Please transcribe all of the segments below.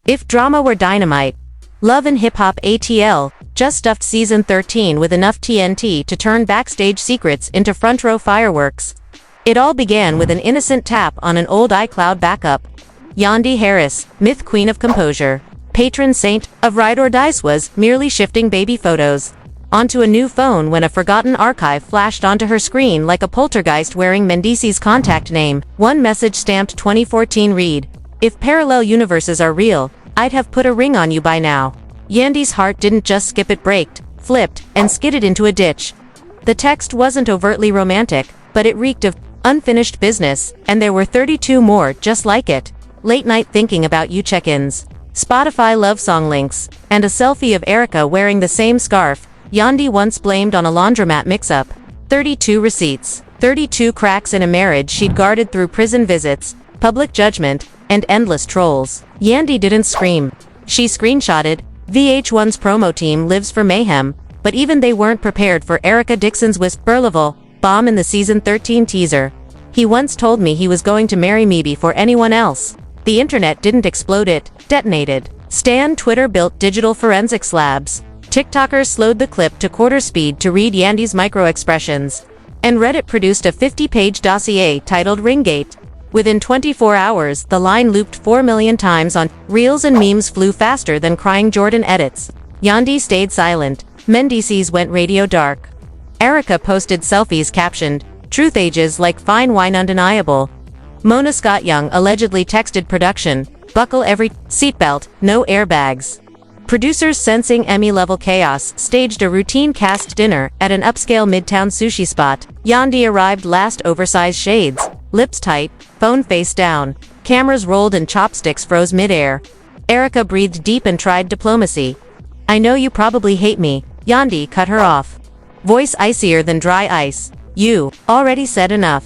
If drama were dynamite, Love and Hip Hop ATL just stuffed season 13 with enough TNT to turn backstage secrets into front row fireworks. It all began with an innocent tap on an old iCloud backup. Yandi Harris, myth queen of composure, patron saint of Ride or Dice, was merely shifting baby photos onto a new phone when a forgotten archive flashed onto her screen like a poltergeist wearing Mendeecees' contact name. One message stamped 2014 read, "If parallel universes are real, I'd have put a ring on you by now." Yandi's heart didn't just skip, it braked, flipped, and skidded into a ditch. The text wasn't overtly romantic, but it reeked of unfinished business, and there were 32 more just like it. Late night thinking about you check-ins, Spotify love song links, and a selfie of Erica wearing the same scarf Yandi once blamed on a laundromat mix-up. 32 receipts, 32 cracks in a marriage she'd guarded through prison visits, public judgment, and endless trolls. Yandi didn't scream. She screenshotted. VH1's promo team lives for mayhem, but even they weren't prepared for Erica Dixon's whisperlevel bomb in the season 13 teaser. "He once told me he was going to marry me before anyone else." The internet didn't explode, it detonated. Stan Twitter built digital forensics labs. TikTokers slowed the clip to quarter speed to read Yandi's micro-expressions. And Reddit produced a 50-page dossier titled Ringgate. Within 24 hours, the line looped 4 million times on Reels, and memes flew faster than crying Jordan edits. Yandi stayed silent. Mendeecees went radio dark. Erica posted selfies captioned, "Truth ages like fine wine undeniable." Mona Scott Young allegedly texted production, "Buckle every seatbelt, no airbags." Producers, sensing Emmy-level chaos, staged a routine cast dinner at an upscale midtown sushi spot. Yandi arrived last, oversized shades, lips tight, phone face down. Cameras rolled and chopsticks froze midair. Erica breathed deep and tried diplomacy. "I know you probably hate me." Yandi cut her off. Voice icier than dry ice. "You already said enough."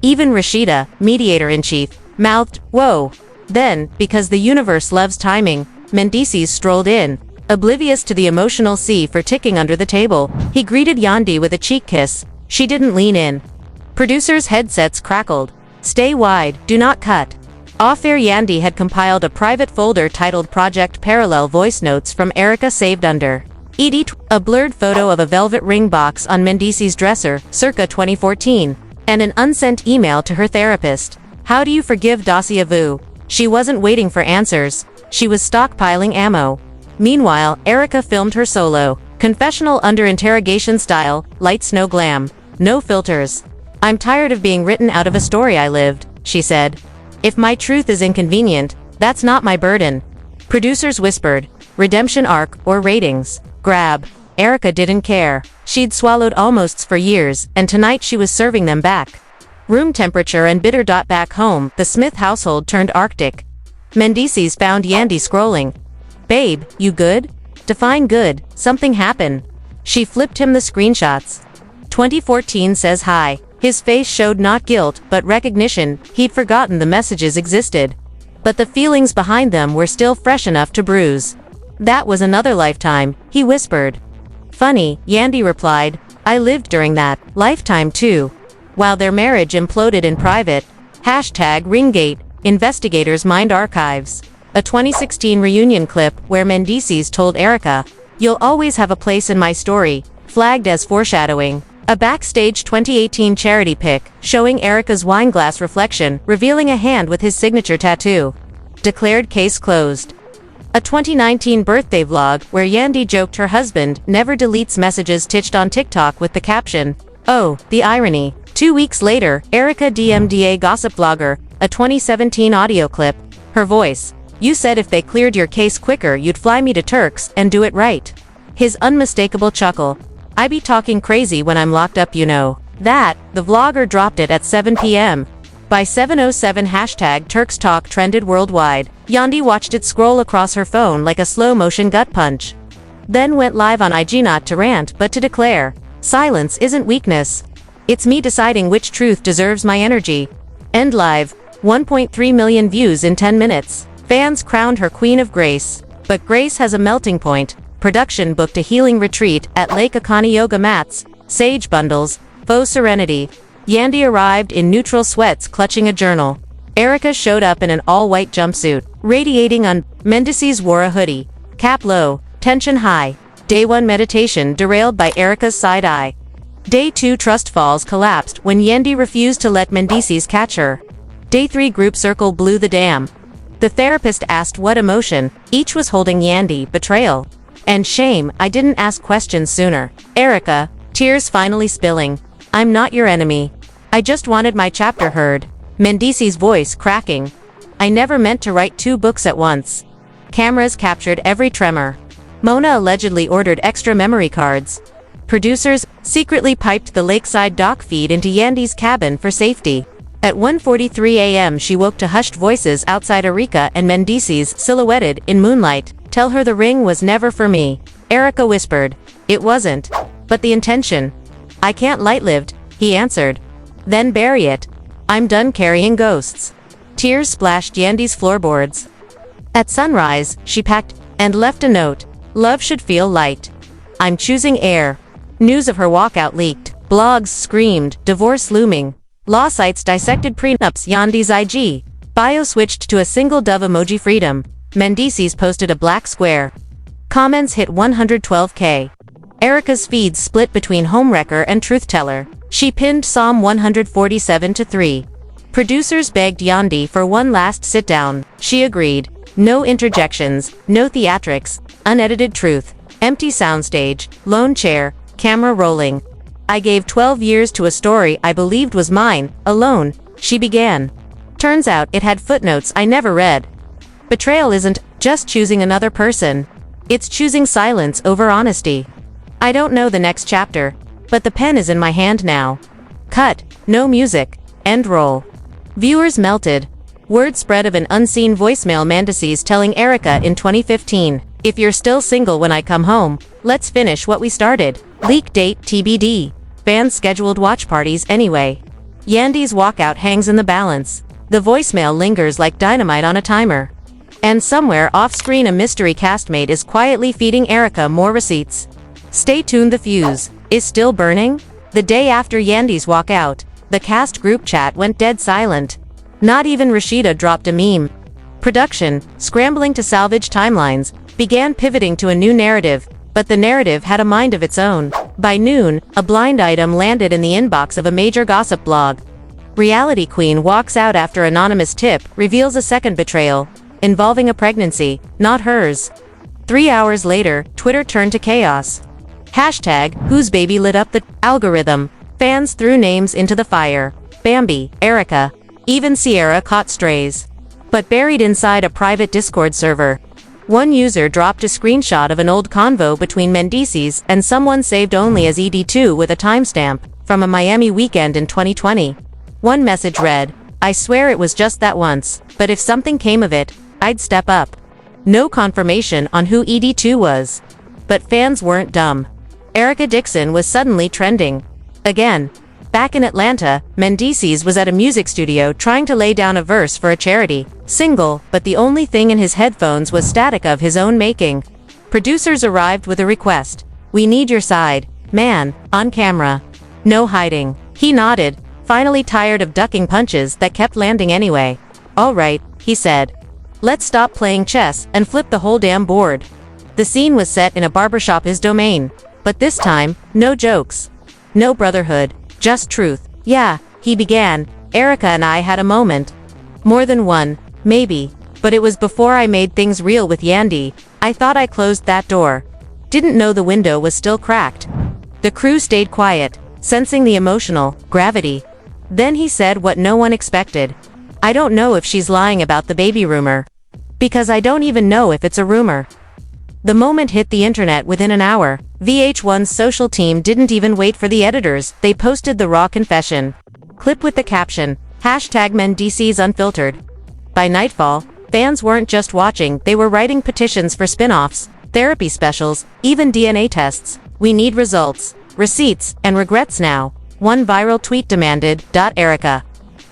Even Rashida, mediator-in-chief, mouthed, "Whoa." Then, because the universe loves timing, Mendeecees strolled in, oblivious to the emotional sea for ticking under the table. He greeted Yandi with a cheek kiss. She didn't lean in. Producers' headsets crackled. "Stay wide, do not cut." Off-air, Yandi had compiled a private folder titled Project Parallel voice notes from Erica saved under a blurred photo of a velvet ring box on Mendeecees' dresser, circa 2014, and an unsent email to her therapist. "How do you forgive Dacia Vu?" She wasn't waiting for answers. She was stockpiling ammo. Meanwhile, Erica filmed her solo confessional under interrogation style, lights, no glam, no filters. "I'm tired of being written out of a story I lived," she said. "If my truth is inconvenient, that's not my burden." Producers whispered, redemption arc or ratings grab. Erica didn't care. She'd swallowed almosts for years, and tonight she was serving them back. Room temperature and bitter. Back home, the Smith household turned Arctic. Mendeecees found Yandi scrolling. "Babe, you good?" Define good. Something happened. She flipped him the screenshots. 2014 says hi. His face showed not guilt, but recognition. He'd forgotten the messages existed. But the feelings behind them were still fresh enough to bruise. "That was another lifetime," he whispered. "Funny," Yandi replied. "I lived during that lifetime too." While their marriage imploded in private. #Ringgate. Investigators mined archives. A 2016 reunion clip where Mendeecees told Erica, "You'll always have a place in my story," flagged as foreshadowing. A backstage 2018 charity pic, showing Erica's wineglass reflection, revealing a hand with his signature tattoo. Declared case closed. A 2019 birthday vlog where Yandi joked her husband never deletes messages titched on TikTok with the caption, "Oh, the irony." 2 weeks later, Erica DM'd a gossip vlogger, a 2017 audio clip. Her voice, "You said if they cleared your case quicker you'd fly me to Turks and do it right." His unmistakable chuckle, "I be talking crazy when I'm locked up, you know." That, the vlogger dropped it at 7 p.m. By 7:07 #Turks Talk trended worldwide. Yandi watched it scroll across her phone like a slow-motion gut punch. Then went live on IG, not to rant but to declare, "Silence isn't weakness. It's me deciding which truth deserves my energy." End live. 1.3 million views in 10 minutes. Fans crowned her Queen of Grace. But Grace has a melting point. Production booked a healing retreat at Lake Akani, yoga mats, sage bundles, faux serenity. Yandi arrived in neutral sweats clutching a journal. Erica showed up in an all-white jumpsuit, radiating Mendeecees wore a hoodie. Cap low, tension high. Day 1 meditation derailed by Erica's side eye. Day 2 trust falls collapsed when Yandi refused to let Mendeecees catch her. Day 3 group circle blew the dam. The therapist asked what emotion, each was holding Yandi, betrayal. And shame, I didn't ask questions sooner. Erica, tears finally spilling. I'm not your enemy. I just wanted my chapter heard. Mendeecees' voice cracking. I never meant to write 2 books at once. Cameras captured every tremor. Mona allegedly ordered extra memory cards. Producers secretly piped the lakeside dock feed into Yandi's cabin for safety. At 1:43 a.m. she woke to hushed voices outside Erica and Mendeecees silhouetted in moonlight. Tell her the ring was never for me. Erica whispered. It wasn't. But the intention. I can't light-lived, he answered. Then bury it. I'm done carrying ghosts. Tears splashed Yandi's floorboards. At sunrise, she packed and left a note. Love should feel light. I'm choosing air. News of her walkout leaked. Blogs screamed, divorce looming. Law sites dissected prenups. Yandi's IG bio switched to a single dove emoji. Freedom. Mendeecees posted a black square. Comments hit 112K. Erica's feeds split between homewrecker and truth-teller. She pinned Psalm 147-3. Producers begged Yandi for one last sit-down. She agreed. No interjections, no theatrics, unedited truth, empty soundstage, lone chair, camera rolling. I gave 12 years to a story I believed was mine, alone, she began. Turns out it had footnotes I never read. Betrayal isn't just choosing another person. It's choosing silence over honesty. I don't know the next chapter, but the pen is in my hand now. Cut, no music, end roll. Viewers melted. Word spread of an unseen voicemail Mendeecees telling Erica in 2015, if you're still single when I come home, let's finish what we started. Leak date TBD. Fans scheduled watch parties anyway. Yandi's walkout hangs in the balance. The voicemail lingers like dynamite on a timer. And somewhere off-screen a mystery castmate is quietly feeding Erica more receipts. Stay tuned, the fuse is still burning? The day after Yandi's walkout, the cast group chat went dead silent. Not even Rashida dropped a meme. Production, scrambling to salvage timelines, began pivoting to a new narrative, but the narrative had a mind of its own. By noon, a blind item landed in the inbox of a major gossip blog. Reality Queen walks out after anonymous tip reveals a second betrayal, involving a pregnancy, not hers. 3 hours later, Twitter turned to chaos. Hashtag, whose baby lit up the algorithm. Fans threw names into the fire. Bambi, Erica. Even Sierra caught strays. But buried inside a private Discord server. One user dropped a screenshot of an old convo between Mendeecees and someone saved only as ED2 with a timestamp, from a Miami weekend in 2020. One message read, I swear it was just that once, but if something came of it, I'd step up. No confirmation on who ED2 was. But fans weren't dumb. Erica Dixon was suddenly trending. Again. Back in Atlanta, Mendeecees was at a music studio trying to lay down a verse for a charity single, but the only thing in his headphones was static of his own making. Producers arrived with a request. We need your side, man, on camera. No hiding. He nodded, finally tired of ducking punches that kept landing anyway. All right, he said. Let's stop playing chess and flip the whole damn board. The scene was set in a barbershop, his domain. But this time, no jokes. No brotherhood. Just truth. Yeah, he began. Erica and I had a moment. More than one, maybe. But it was before I made things real with Yandi. I thought I closed that door. Didn't know the window was still cracked. The crew stayed quiet, sensing the emotional gravity. Then he said what no one expected. I don't know if she's lying about the baby rumor. Because I don't even know if it's a rumor. The moment hit the internet within an hour. VH1's social team didn't even wait for the editors, they posted the raw confession. Clip with the caption, #Mendeecees Unfiltered. By nightfall, fans weren't just watching, they were writing petitions for spin-offs, therapy specials, even DNA tests. We need results, receipts, and regrets now. One viral tweet demanded. Erica,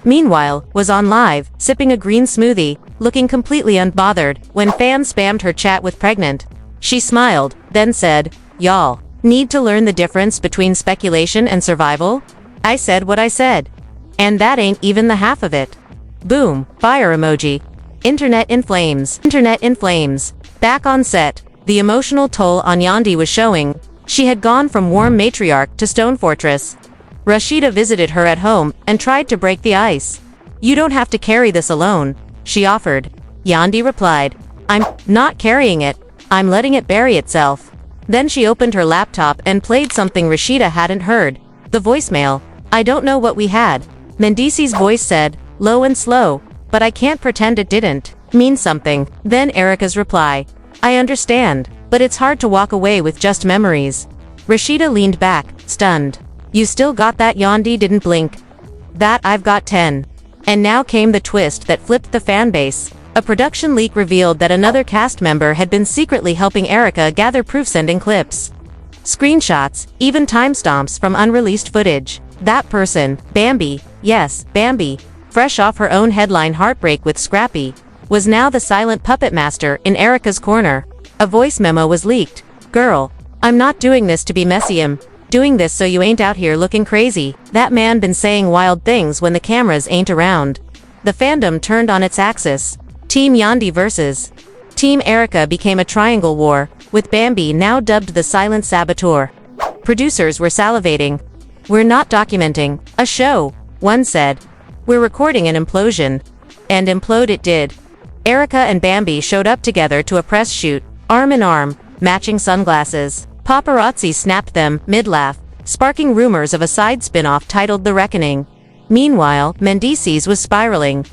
meanwhile, was on live, sipping a green smoothie, looking completely unbothered, when fans spammed her chat with pregnant. She smiled, then said, y'all need to learn the difference between speculation and survival? I said what I said. And that ain't even the half of it. Boom, fire emoji. Internet in flames. Internet in flames. Back on set, the emotional toll on Yandi was showing. She had gone from warm matriarch to stone fortress. Rashida visited her at home and tried to break the ice. "You don't have to carry this alone," she offered. Yandi replied, "I'm not carrying it, I'm letting it bury itself." Then she opened her laptop and played something Rashida hadn't heard. The voicemail. "I don't know what we had," Mendeecees' voice said, low and slow, "but I can't pretend it didn't mean something." Then Erica's reply. "I understand, but it's hard to walk away with just memories." Rashida leaned back, stunned. "You still got that?" Yandi didn't blink. "That I've got 10. And now came the twist that flipped the fanbase. A production leak revealed that another cast member had been secretly helping Erica gather proof, sending clips, screenshots, even timestamps from unreleased footage. That person, Bambi, yes, Bambi, fresh off her own headline heartbreak with Scrappy, was now the silent puppet master in Erica's corner. A voice memo was leaked. "Girl, I'm not doing this to be messy, I'm doing this so you ain't out here looking crazy." That man been saying wild things when the cameras ain't around. The fandom turned on its axis. Team Yandi versus Team Erica became a triangle war, with Bambi now dubbed the silent saboteur. Producers were salivating. "We're not documenting a show," one said. "We're recording an implosion." And implode it did. Erica and Bambi showed up together to a press shoot, arm in arm, matching sunglasses. Paparazzi snapped them, mid-laugh, sparking rumors of a side spin-off titled The Reckoning. Meanwhile, Mendeecees was spiraling.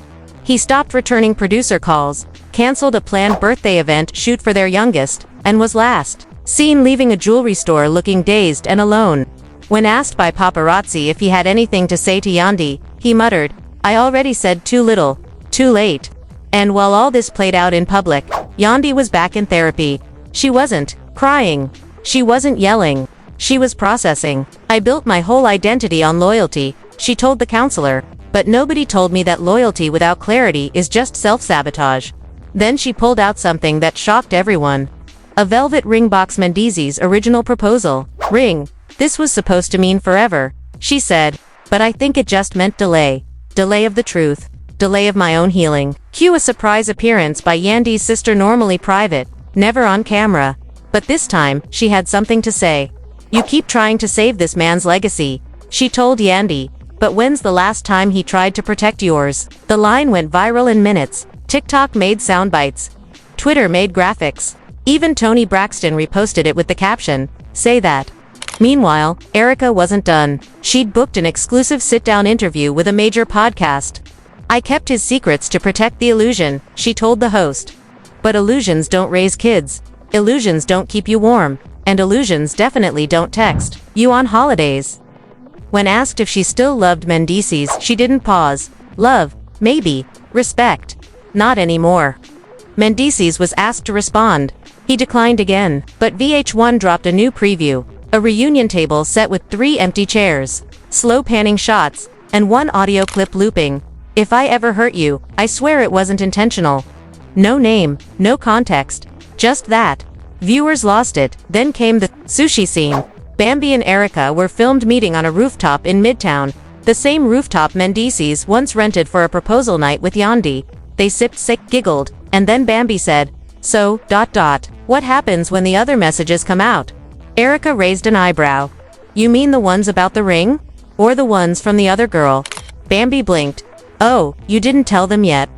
He stopped returning producer calls, canceled a planned birthday event shoot for their youngest, and was last seen leaving a jewelry store looking dazed and alone. When asked by paparazzi if he had anything to say to Yandi, he muttered, "I already said too little, too late." And while all this played out in public, Yandi was back in therapy. She wasn't crying. She wasn't yelling. She was processing. "I built my whole identity on loyalty," she told the counselor. "But nobody told me that loyalty without clarity is just self-sabotage." Then she pulled out something that shocked everyone. A velvet ring box, Mendeecees' original proposal. "Ring. This was supposed to mean forever," she said. "But I think it just meant delay. Delay of the truth. Delay of my own healing." Cue a surprise appearance by Yandi's sister, normally private, never on camera. But this time, she had something to say. "You keep trying to save this man's legacy," she told Yandi. "But when's the last time he tried to protect yours?" The line went viral in minutes. TikTok made soundbites. Twitter made graphics. Even Toni Braxton reposted it with the caption, "Say that." Meanwhile, Erica wasn't done. She'd booked an exclusive sit-down interview with a major podcast. "I kept his secrets to protect the illusion," she told the host. "But illusions don't raise kids. Illusions don't keep you warm. And illusions definitely don't text you on holidays." When asked if she still loved Mendeecees, she didn't pause. "Love, maybe. Respect. Not anymore." Mendeecees was asked to respond. He declined again, but VH1 dropped a new preview. A reunion table set with 3 empty chairs, slow panning shots, and one audio clip looping. "If I ever hurt you, I swear it wasn't intentional." No name, no context. Just that. Viewers lost it. Then came the sushi scene. Bambi and Erica were filmed meeting on a rooftop in Midtown, the same rooftop Mendeecees once rented for a proposal night with Yandi. They sipped sick, giggled, and then Bambi said, "So, what happens when the other messages come out?" Erica raised an eyebrow. "You mean the ones about the ring? Or the ones from the other girl?" Bambi blinked. "Oh, you didn't tell them yet?"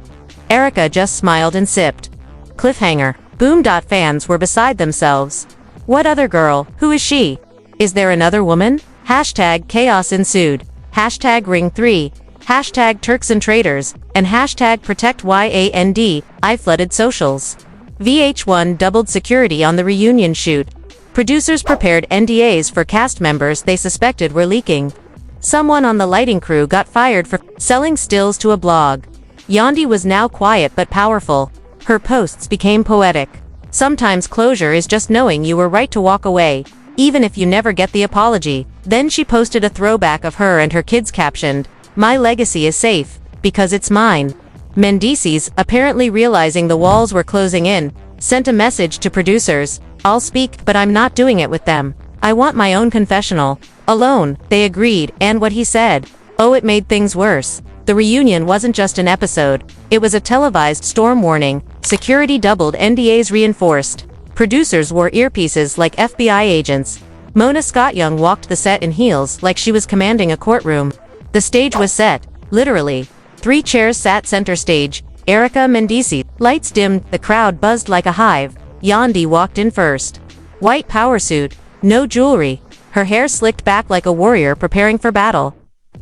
Erica just smiled and sipped. Cliffhanger. Boom. Fans were beside themselves. What other girl? Who is she? Is there another woman? Hashtag chaos ensued. Hashtag ring 3. Hashtag Turks and traitors. And hashtag protect Yandi. I flooded socials. VH1 doubled security on the reunion shoot. Producers prepared NDAs for cast members they suspected were leaking. Someone on the lighting crew got fired for selling stills to a blog. Yandi was now quiet but powerful. Her posts became poetic. Sometimes closure is just knowing you were right to walk away, even if you never get the apology. Then she posted a throwback of her and her kids captioned, "My legacy is safe, because it's mine." Mendeecees, apparently realizing the walls were closing in, sent a message to producers, "I'll speak, but I'm not doing it with them. I want my own confessional." Alone, they agreed, and what he said, oh, it made things worse. The reunion wasn't just an episode, it was a televised storm warning, security doubled, NDAs reinforced. Producers wore earpieces like FBI agents. Mona Scott-Young walked the set in heels like she was commanding a courtroom. The stage was set, literally. 3 chairs sat center stage. Erica Mendeecees. Lights dimmed, the crowd buzzed like a hive. Yandi walked in first. White power suit, no jewelry, her hair slicked back like a warrior preparing for battle.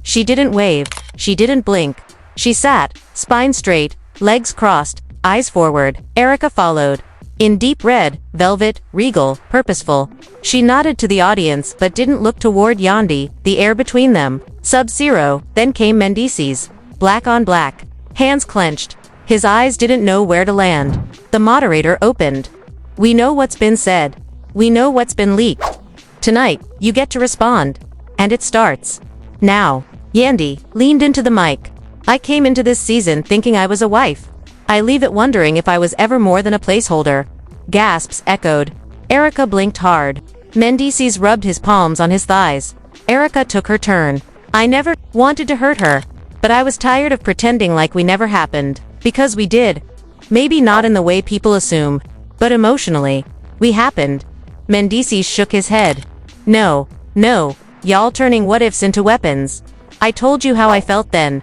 She didn't wave, she didn't blink. She sat, spine straight, legs crossed, eyes forward. Erica followed. In deep red, velvet, regal, purposeful. She nodded to the audience but didn't look toward Yandi, the air between them. Sub-zero, then came Mendeecees. Black on black. Hands clenched. His eyes didn't know where to land. The moderator opened. We know what's been said. We know what's been leaked. Tonight, you get to respond. And it starts. Now. Yandi leaned into the mic. I came into this season thinking I was a wife. I leave it wondering if I was ever more than a placeholder. Gasps echoed. Erica blinked hard. Mendeecees rubbed his palms on his thighs. Erica took her turn. I never wanted to hurt her. But I was tired of pretending like we never happened. Because we did. Maybe not in the way people assume. But emotionally. We happened. Mendeecees shook his head. No. Y'all turning what-ifs into weapons. I told you how I felt then.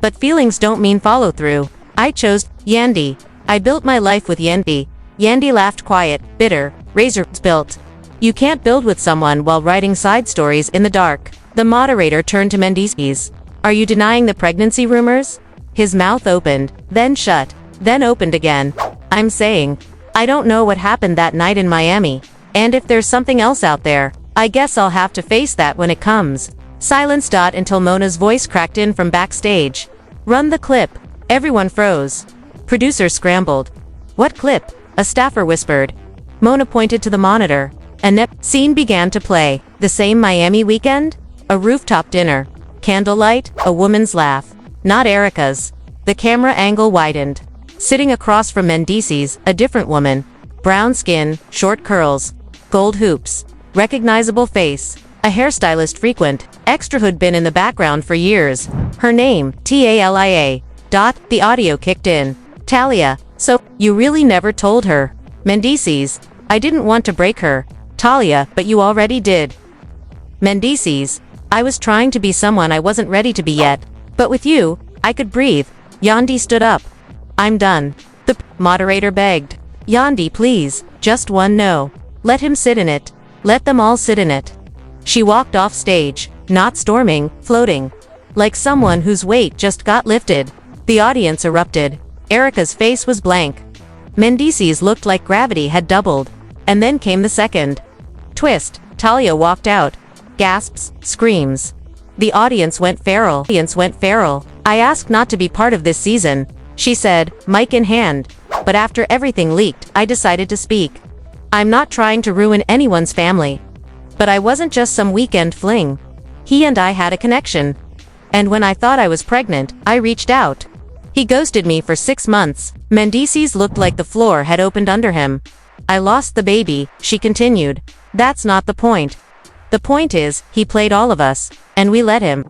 But feelings don't mean follow-through. I chose Yandi. I built my life with Yandi. Yandi laughed quiet, bitter. Razors built. You can't build with someone while writing side stories in the dark. The moderator turned to Mendeecees. Are you denying the pregnancy rumors? His mouth opened, then shut, then opened again. I'm saying, I don't know what happened that night in Miami. And if there's something else out there, I guess I'll have to face that when it comes. Silence. Until Mona's voice cracked in from backstage. Run the clip. Everyone froze. Producers scrambled. What clip? A staffer whispered. Mona pointed to the monitor. A scene began to play. The same Miami weekend? A rooftop dinner. Candlelight, a woman's laugh. Not Erica's. The camera angle widened. Sitting across from Mendeecees, a different woman. Brown skin, short curls. Gold hoops. Recognizable face. A hairstylist frequent. Extra who'd been in the background for years. Her name, Talia. The audio kicked in. Talia. So, you really never told her. Mendeecees. I didn't want to break her. Talia, but you already did. Mendeecees. I was trying to be someone I wasn't ready to be yet. But with you, I could breathe. Yandi stood up. I'm done. The moderator begged. Yandi, please, just one no. Let him sit in it. Let them all sit in it. She walked off stage, not storming, floating. Like someone whose weight just got lifted. The audience erupted. Erica's face was blank. Mendeecees looked like gravity had doubled. And then came the second twist. Talia walked out. Gasps, screams. The audience went feral. I asked not to be part of this season, she said, mic in hand. But after everything leaked, I decided to speak. I'm not trying to ruin anyone's family. But I wasn't just some weekend fling. He and I had a connection. And when I thought I was pregnant, I reached out. He ghosted me for 6 months. Mendeecees looked like the floor had opened under him. I lost the baby, she continued. That's not the point. The point is, he played all of us, and we let him.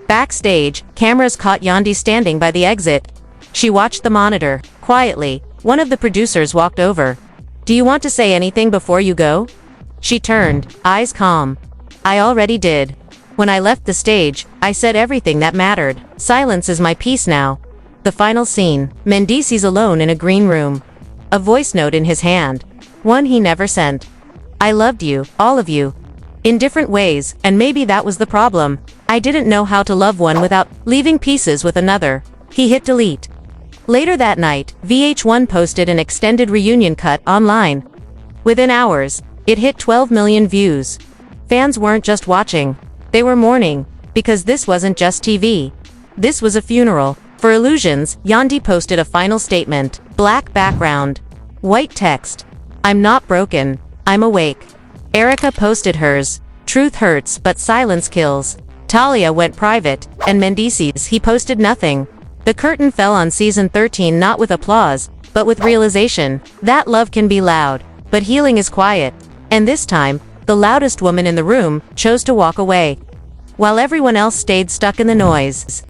Backstage, cameras caught Yandi standing by the exit. She watched the monitor. Quietly, one of the producers walked over. Do you want to say anything before you go? She turned, eyes calm. I already did. When I left the stage, I said everything that mattered. Silence is my peace now. The final scene, Mendeecees alone in a green room. A voice note in his hand. One he never sent. I loved you, all of you. In different ways, and maybe that was the problem. I didn't know how to love one without leaving pieces with another. He hit delete. Later that night, VH1 posted an extended reunion cut online. Within hours, it hit 12 million views. Fans weren't just watching. They were mourning. Because this wasn't just TV. This was a funeral. For Illusions, Yandi posted a final statement. Black background. White text. I'm not broken. I'm awake. Erica posted hers. Truth hurts, but silence kills. Talia went private, and Mendeecees, he posted nothing. The curtain fell on season 13 not with applause, but with realization. That love can be loud, but healing is quiet. And this time, the loudest woman in the room chose to walk away. While everyone else stayed stuck in the noise.